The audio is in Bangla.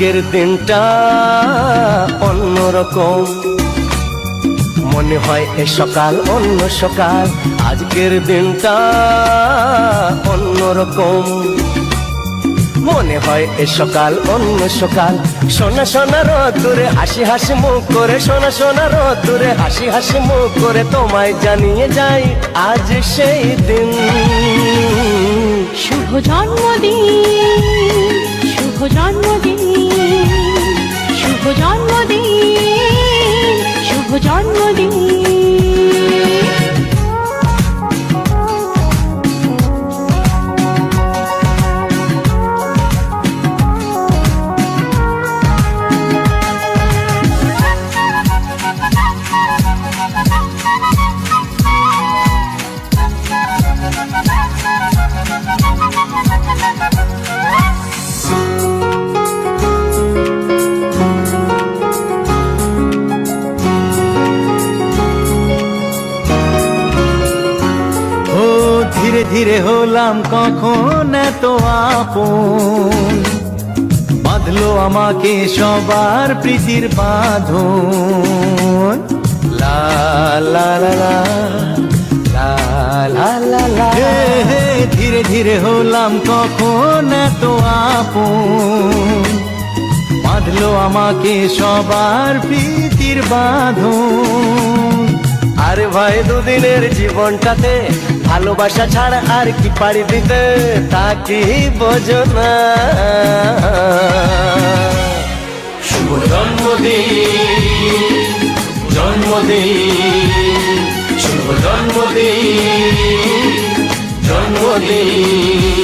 আজকের দিনটা অন্যরকম, মনে হয় এ সকাল অন্য সকাল। আজকের দিনটা অন্যরকম, মনে হয় এ সকাল অন্য সকাল। সোনা সোনা রোদ্দুরে হাসি হাসি মুখ করে, সোনা সোনা রোদ্দুরে হাসি হাসি মুখ করে তোমায় জানিয়ে যাই আজ সেই দিন। শুভ জন্মদিন, শুভ জন্মদিন, শুভ জন্মদিন, শুভ জন্মদিন। ধীরে ধীরে হলাম কখন এত আপন, বাঁধলো আমাকে সবার প্রীতির বাঁধন। লা লা লা লা লা লা লা লা। ধীরে ধীরে হলাম কখন এত আপন, বাঁধলো আমাকে সবার প্রীতির বাঁধন। আরে ভাই দুদিনের জীবনটাতে ভালোবাসা ছাড়া আর কি পারি দিতে, তা কি বোঝো না। শুভ জন্মদিন, জন্মদিন, শুভ জন্মদিন, জন্মদিন।